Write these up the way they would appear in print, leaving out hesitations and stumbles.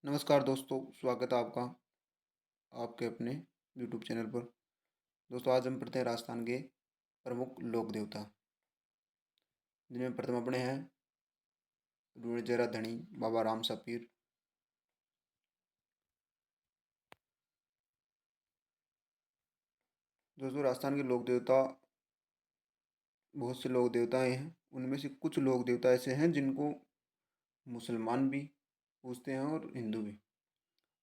नमस्कार दोस्तों, स्वागत है आपका आपके अपने यूट्यूब चैनल पर। दोस्तों, आज हम पढ़ते हैं राजस्थान के प्रमुख लोक देवता, जिनमें प्रथम अपने हैं रूणजरा धणी बाबा राम सापीर। दोस्तों, राजस्थान के लोक देवता बहुत से लोक देवताएं हैं। उनमें से कुछ लोक देवता ऐसे हैं जिनको मुसलमान भी पूजते हैं और हिंदू भी।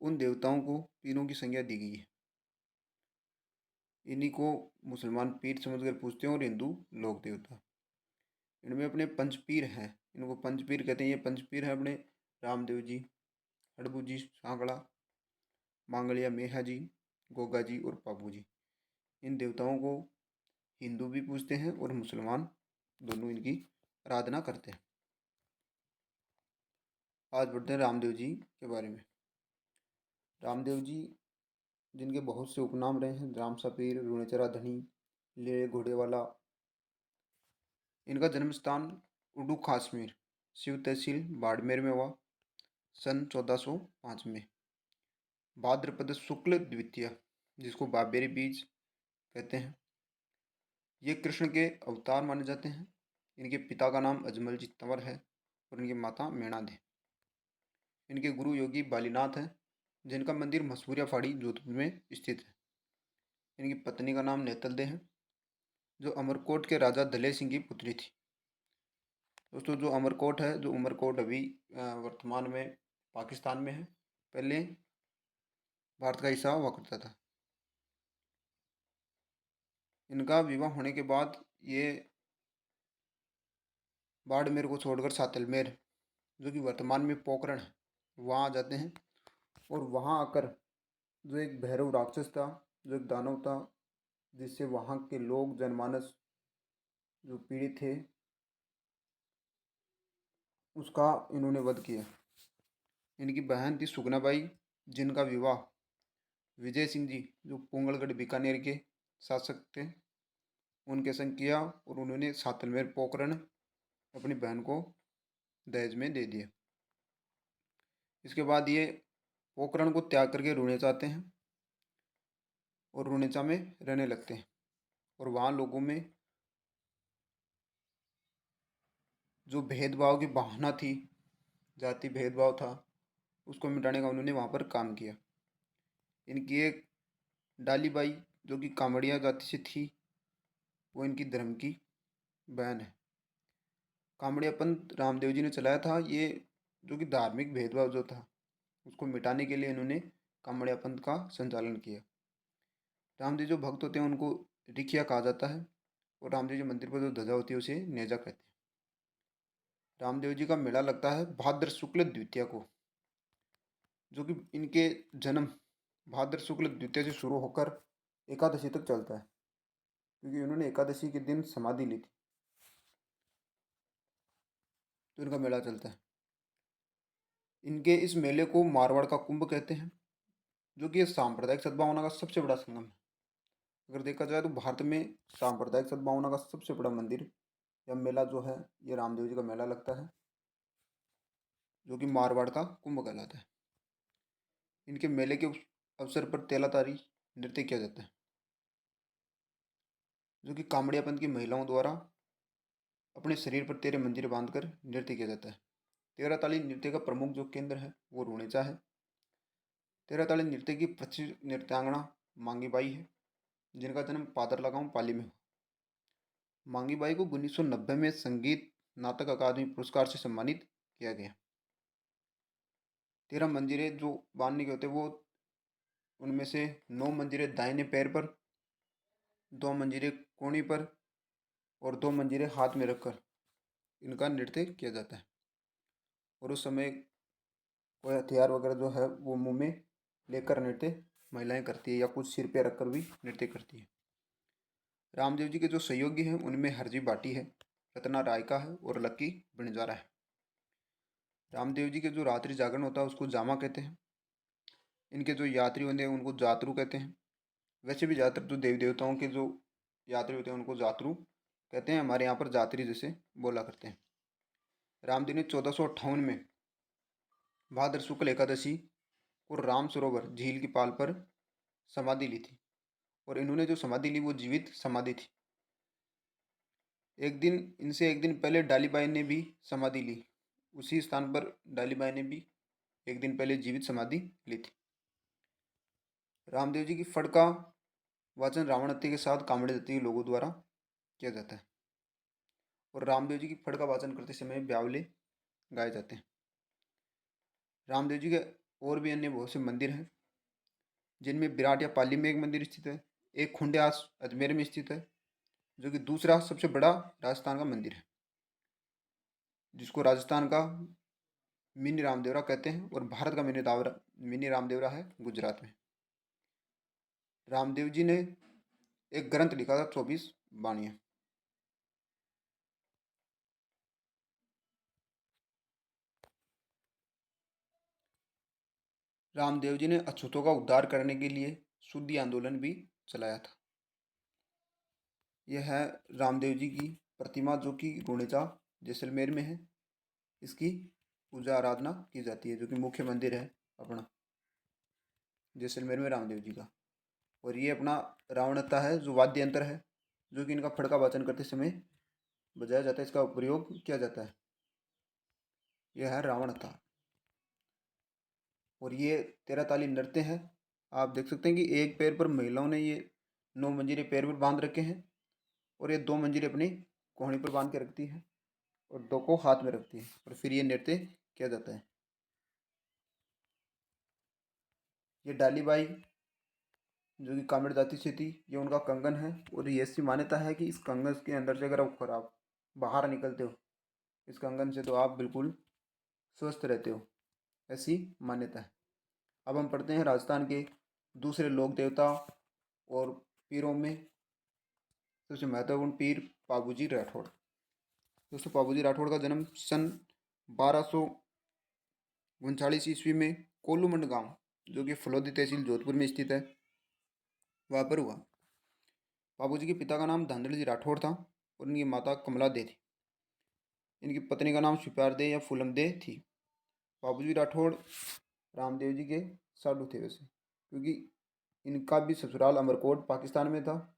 उन देवताओं को पीरों की संज्ञा दी गई है। इन्हीं को मुसलमान पीर समझकर पूजते हैं और हिंदू लोक देवता। इनमें अपने पंचपीर हैं। इनको पंचपीर कहते हैं। ये पंचपीर हैं अपने रामदेव जी, हड़बू जी सांकड़ा, मांगलिया मेहा जी, गोगा जी और पापू जी। इन देवताओं को हिंदू भी पूजते हैं और मुसलमान दोनों इनकी आराधना करते हैं। आज बढ़ते हैं रामदेव जी के बारे में। रामदेव जी, जिनके बहुत से उपनाम रहे हैं, राम सपीर, रुणेचरा धनी, ले घोड़े वाला। इनका जन्म स्थान उडू खासमीर, शिव तहसील बाड़मेर में हुआ सन 1405 में, भाद्रपद शुक्ल द्वितीय, जिसको बाबेरी बीज कहते हैं। ये कृष्ण के अवतार माने जाते हैं। इनके पिता का नाम अजमल जी तंवर है और इनकी माता मेणाद है। इनके गुरु योगी बालीनाथ हैं, जिनका मंदिर मसूरिया फाड़ी जोधपुर में स्थित है। इनकी पत्नी का नाम नेतलदे है, जो अमरकोट के राजा दले सिंह की पुत्री थी। दोस्तों, जो अमरकोट है, जो उमरकोट अभी वर्तमान में पाकिस्तान में है, पहले भारत का हिस्सा हुआ करता था। इनका विवाह होने के बाद ये बाड़मेर को छोड़कर सातलमेर, जो कि वर्तमान में पोखरण है, वहाँ आ जाते हैं। और वहाँ आकर जो एक भैरव राक्षस था, जो एक दानव था, जिससे वहाँ के लोग जनमानस जो पीड़ित थे, उसका इन्होंने वध किया। इनकी बहन थी सुगनाबाई, जिनका विवाह विजय सिंह जी, जो पुंगलगढ़ बीकानेर के शासक थे, उनके संग किया और उन्होंने सातलमेर पोखरण अपनी बहन को दहेज में दे दिया। इसके बाद ये पोखरण को त्याग करके रुणेचा आते हैं और रुणेचा में रहने लगते हैं। और वहाँ लोगों में जो भेदभाव की भावना थी, जाति भेदभाव था, उसको मिटाने का उन्होंने वहाँ पर काम किया। इनकी एक डालीबाई, जो कि कामड़िया जाति से थी, वो इनकी धर्म की बहन है। कामड़िया पंथ रामदेव जी ने चलाया था। ये जो कि धार्मिक भेदभाव जो था, उसको मिटाने के लिए इन्होंने कामड़िया पंथ का संचालन किया। रामदेव जो भक्त होते हैं उनको रिखिया कहा जाता है और रामदेव जी मंदिर पर जो ध्वजा होती है उसे नेजा कहते हैं। रामदेव जी का मेला लगता है भाद्र शुक्ल द्वितीया को, जो कि इनके जन्म भाद्र शुक्ल द्वितीया से शुरू होकर एकादशी तक चलता है, क्योंकि उन्होंने एकादशी के दिन समाधि ली थी, तो इनका मेला चलता है। इनके इस मेले को मारवाड़ का कुंभ कहते हैं, जो कि सांप्रदायिक सद्भावना का सबसे बड़ा संगम है। अगर देखा जाए तो भारत में सांप्रदायिक सद्भावना का सबसे बड़ा मंदिर या मेला जो है, ये रामदेव जी का मेला लगता है, जो कि मारवाड़ का कुंभ कहलाता है। इनके मेले के अवसर पर तेलातारी नृत्य किया जाता है, जो कि कामड़ियापंथ की महिलाओं द्वारा अपने शरीर पर तेरे मंदिर बांधकर नृत्य किया जाता है। तेरह ताली नृत्य का प्रमुख जो केंद्र है वो रुणेचा है। तेरह ताली नृत्य की प्रसिद्ध नृत्यांगना मांगीबाई है, जिनका जन्म पादर लगांव पाली में हुआ। मांगीबाई को 1990 में संगीत नाटक अकादमी पुरस्कार से सम्मानित किया गया। 13 मंजिरे जो बांधने के होते वो, उनमें से 9 मंजिरे दाहिने पैर पर, 2 मंजिरे कोहनी पर और 2 मंजिरे हाथ में रखकर इनका नृत्य किया जाता है। और उस समय कोई हथियार वगैरह जो है वो मुंह में लेकर नृत्य महिलाएं करती है, या कुछ सिर पे रखकर भी नृत्य करती है। रामदेव जी के जो सहयोगी हैं उनमें हरजी बाटी है, रत्ना रायका है और लक्की बंजारा है। रामदेव जी के जो रात्रि जागरण होता है उसको जामा कहते हैं। इनके जो यात्री होते हैं उनको जातरू कहते हैं। वैसे भी ज़्यादातर जो देवी देवताओं के जो यात्री होते हैं उनको जातरू कहते हैं। हमारे यहाँ पर जात्री जैसे बोला करते हैं। रामदेव ने 1458 में भाद्र शुक्ल एकादशी को राम सरोवर झील की पाल पर समाधि ली थी। और इन्होंने जो समाधि ली वो जीवित समाधि थी। एक दिन पहले डालीबाई ने भी समाधि ली। उसी स्थान पर डालीबाई ने भी एक दिन पहले जीवित समाधि ली थी। रामदेव जी की फड़ का वाचन रावण हत्या के साथ कामड़े जाति के लोगों द्वारा किया जाता है। और रामदेव जी की फड़ का वाचन करते समय ब्यावले गाए जाते हैं। रामदेव जी के और भी अन्य बहुत से मंदिर हैं, जिनमें विराट या पाली में एक मंदिर स्थित है, एक खुंड्यास अजमेर में स्थित है, जो कि दूसरा सबसे बड़ा राजस्थान का मंदिर है, जिसको राजस्थान का मिनी रामदेवरा कहते हैं, और भारत का मिनी रामदेवरा है गुजरात में। रामदेव जी ने एक ग्रंथ लिखा था 24 बाणियाँ। रामदेव जी ने अछूतों का उद्धार करने के लिए शुद्धि आंदोलन भी चलाया था। यह है रामदेव जी की प्रतिमा, जो कि गुणिचा जैसलमेर में है। इसकी पूजा आराधना की जाती है, जो कि मुख्य मंदिर है अपना जैसलमेर में रामदेव जी का। और ये अपना रावणता है, जो वाद्य यंत्र है, जो कि इनका फड़का वाचन करते समय बजाया जाता है, इसका प्रयोग किया जाता है। यह है रावणता। और ये 13 ताली नृत्य है। आप देख सकते हैं कि एक पैर पर महिलाओं ने ये 9 मंजीरे पैर पर बांध रखे हैं, और ये 2 मंजीरे अपनी कोहनी पर बांध के रखती है, और 2 को हाथ में रखती है, और फिर ये नृत्य किया जाता है। ये डालीबाई, जो कि कामिड़ जाति से थी, ये उनका कंगन है। और ये ऐसी मान्यता है कि इस कंगन के अंदर से अगर आप बाहर निकलते हो इस कंगन से, तो आप बिल्कुल स्वस्थ रहते हो, ऐसी मान्यता है। अब हम पढ़ते हैं राजस्थान के दूसरे लोक देवता और पीरों में सबसे महत्वपूर्ण पीर पाबूजी राठौड़। दोस्तों, पाबूजी राठौड़ का जन्म सन 1239 ईस्वी में कोल्लूमंड गांव, जो कि फलोदी तहसील जोधपुर में स्थित है, वहाँ पर हुआ। बाबूजी के पिता का नाम धांधड़ जी राठौड़ था, और इनकी माता कमला दे थी। इनकी पत्नी का नाम स्वीकार दे या फूलम दे थी। बाबूजी राठौड़ रामदेव जी के साधु थे वैसे, क्योंकि इनका भी ससुराल अमरकोट पाकिस्तान में था,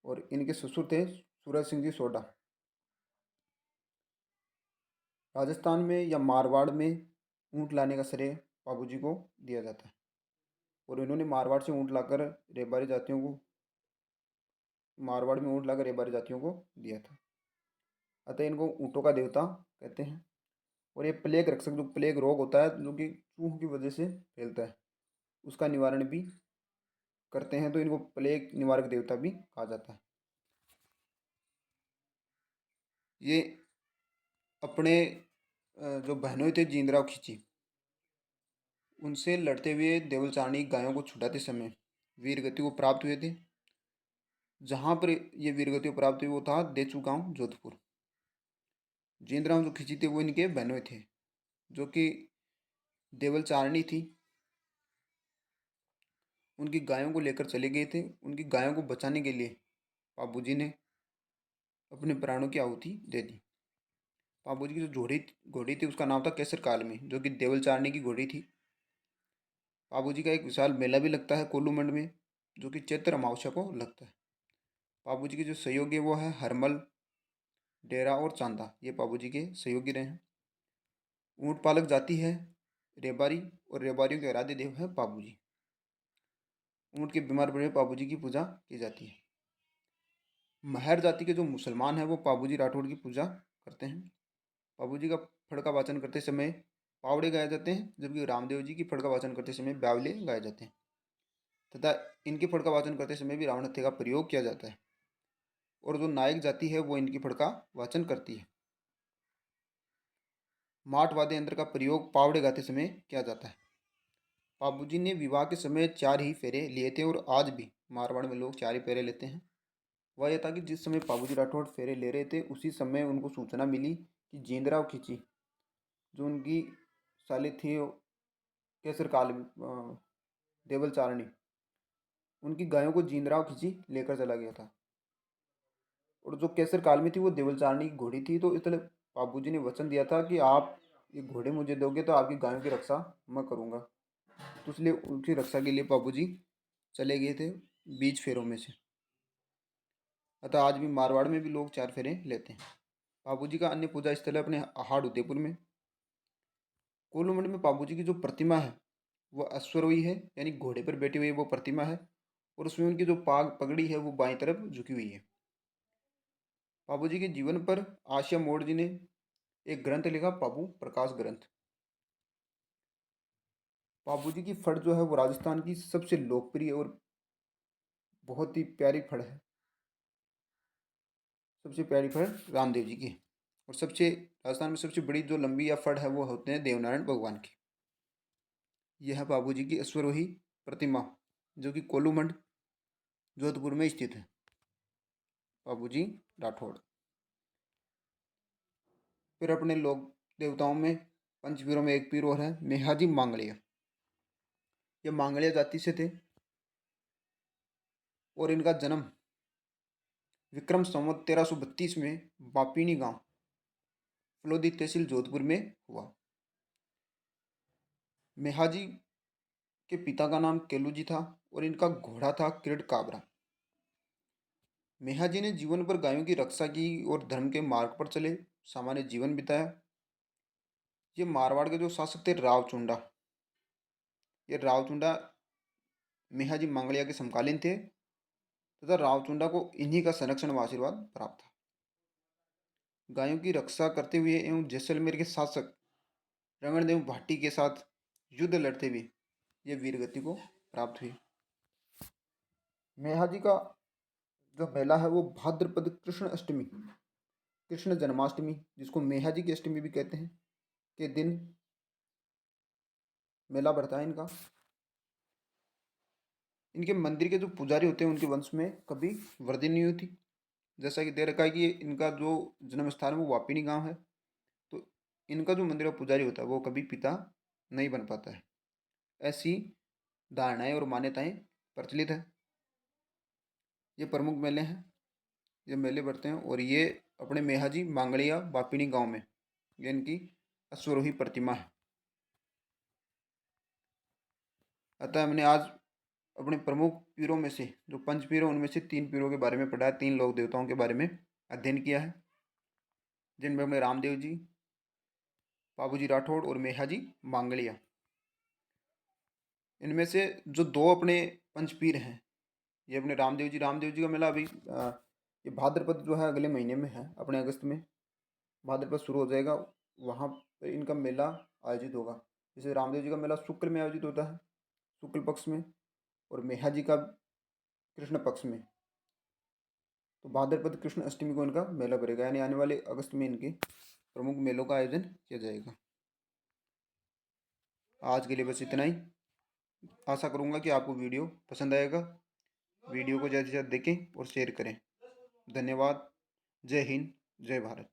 और इनके ससुर थे सूरज सिंह जी सोडा। राजस्थान में या मारवाड़ में ऊँट लाने का श्रेय बाबूजी को दिया जाता है, और इन्होंने मारवाड़ में ऊँट लाकर रेबारी जातियों को दिया था। अतः इनको ऊँटों का देवता कहते हैं। और ये प्लेग रक्षक, जो प्लेग रोग होता है जो कि चूहों की वजह से फैलता है, उसका निवारण भी करते हैं, तो इनको प्लेग निवारक देवता भी कहा जाता है। ये अपने जो बहनों थे जींद्रा और खिची, उनसे लड़ते हुए देवलचारणी गायों को छुड़ाते समय वीरगति को प्राप्त हुए थे। जहाँ पर ये वीरगति को प्राप्त हुई वो था देचू गांव जोधपुर। जींद्रा जो खिची थे वो इनके बहनों थे, जो कि देवलचारणी थी। उनकी गायों को लेकर चले गए थे। उनकी गायों को बचाने के लिए बाबूजी ने अपने प्राणों की आहुति दे दी। बाबूजी की जो घोड़ी थी उसका नाम था केसर कालमी, जो कि देवलचारणी की घोड़ी थी। बाबूजी का एक विशाल मेला भी लगता है कोल्लूमंड में, जो कि चैत्र अमावस्या को लगता है। बाबूजी के जो सहयोगी है वो है हरमल, डेरा और चांदा। ये बाबूजी के सहयोगी रहे हैं। ऊँट पालक जाति है रेबारी, और रेबारियों के आराध्य देव है बाबूजी। ऊँट के बीमार पड़े बाबूजी की पूजा की जाती है। महर जाति के जो मुसलमान हैं वो पाबूजी राठौड़ की पूजा करते हैं। पाबूजी का फड़ का वाचन करते समय पावड़े गाए जाते हैं, जबकि रामदेव जी की फड़ का वाचन करते समय ब्यावले गाए जाते हैं, तथा इनकी फड़ का वाचन करते समय भी रावण हत्या का प्रयोग किया जाता है। और जो नायक जाति है वो इनकी फड़ का वाचन करती है। माठ वाद्य यंत्र का प्रयोग पावड़े गाते समय किया जाता है। बाबूजी ने विवाह के समय 4 ही फेरे लिए थे, और आज भी मारवाड़ में लोग 4 ही फेरे लेते हैं। वह यह था कि जिस समय बाबूजी राठौड़ फेरे ले रहे थे उसी समय उनको सूचना मिली कि जींदरा और खिची, जो उनकी साली थी केसर काल देवल चारणी, उनकी गायों को जींदरा और खिची लेकर चला गया था। और जो केसर काल में थी वो देवल चारणी की घोड़ी थी। तो इसलिए बाबूजी ने वचन दिया था कि आप ये घोड़े मुझे दोगे तो आपकी गायों की रक्षा मैं करूँगा। तो इसलिए उनकी रक्षा के लिए बाबू जी चले गए थे बीच फेरों में से। अतः आज भी मारवाड़ में भी लोग 4 फेरे लेते हैं। बाबू जी का अन्य पूजा स्थल है अपने हाड़ उदयपुर में। कोलूमंड में बाबू जी की जो प्रतिमा है वो अश्वरोही है, यानी घोड़े पर बैठी हुई वो प्रतिमा है, और उसमें उनकी जो पाग पगड़ी है वो बाईं तरफ झुकी हुई है। बाबू जी के जीवन पर आशिया मोड़ जी ने एक ग्रंथ लिखा, बाबू प्रकाश ग्रंथ। बाबू जी की फड़ जो है वो राजस्थान की सबसे लोकप्रिय और बहुत ही प्यारी फड़ है। सबसे प्यारी फड़ रामदेव जी की, और सबसे राजस्थान में सबसे बड़ी जो लंबी या फड़ है वो होते हैं देवनारायण भगवान की। यह है बाबू जी की अश्वरोही प्रतिमा, जो कि कोलूमंड जोधपुर में स्थित है। बाबू जी राठौड़। फिर अपने लोक देवताओं में पंचवीरों में एक पीर और है, मेहाजी मांगलिया। ये मांगलिया जाति से थे और इनका जन्म विक्रम संवत 1332 में बापीनी गांव फलोदी तहसील जोधपुर में हुआ। मेहाजी के पिता का नाम केलू जी था और इनका घोड़ा था किरट काबरा। मेहाजी ने जीवन पर गायों की रक्षा की और धर्म के मार्ग पर चले, सामान्य जीवन बिताया। ये मारवाड़ के जो शासक थे रावचुंडा, ये रावचुंडा मेहाजी मांगलिया के समकालीन थे, तथा रावचुंडा को इन्हीं का संरक्षण व आशीर्वाद प्राप्त था। गायों की रक्षा करते हुए एवं जैसलमेर के शासक रंगनदेव भाटी के साथ युद्ध लड़ते हुए ये वीरगति को प्राप्त हुई। मेहाजी का जो मेला है वो भाद्रपद कृष्ण अष्टमी, कृष्ण जन्माष्टमी, जिसको मेहाजी की अष्टमी भी कहते हैं, के दिन मेला बढ़ता है इनका। इनके मंदिर के जो पुजारी होते हैं उनके वंश में कभी वृद्धि नहीं हुई थी। जैसा कि दे रखा है कि इनका जो जन्म स्थान है वो वापिनी गांव है, तो इनका जो मंदिर का पुजारी होता है वो कभी पिता नहीं बन पाता है। ऐसी धारणाएं और मान्यताएं प्रचलित है। ये प्रमुख मेले हैं, ये मेले बढ़ते हैं, और ये अपने मेहाजी मांगड़िया बापिनी गांव में ये इनकी अश्वरोही प्रतिमा है। अतः हमने आज अपने प्रमुख पीरों में से जो पंच पीर हैं उनमें से 3 पीरों के बारे में पढ़ा है, 3 लोक देवताओं के बारे में अध्ययन किया है, जिनमें अपने रामदेव जी, बाबूजी राठौड़ और मेहाजी मांगड़िया। इनमें से जो 2 अपने पंच पीर हैं, ये अपने रामदेव जी का मेला अभी ये भाद्रपद जो है अगले महीने में है, अपने अगस्त में भाद्रपद शुरू हो जाएगा, वहाँ पर इनका मेला आयोजित होगा। जैसे रामदेव जी का मेला शुक्ल में आयोजित होता है, शुक्ल पक्ष में, और मेहा जी का कृष्ण पक्ष में। तो भाद्रपद कृष्ण अष्टमी को इनका मेला भरेगा, यानी आने वाले अगस्त में इनके प्रमुख मेलों का आयोजन किया जाएगा। आज के लिए बस इतना ही। आशा करूँगा कि आपको वीडियो पसंद आएगा। वीडियो को ज़्यादा से ज़्यादा देखें और शेयर करें। धन्यवाद। जय हिंद, जय भारत।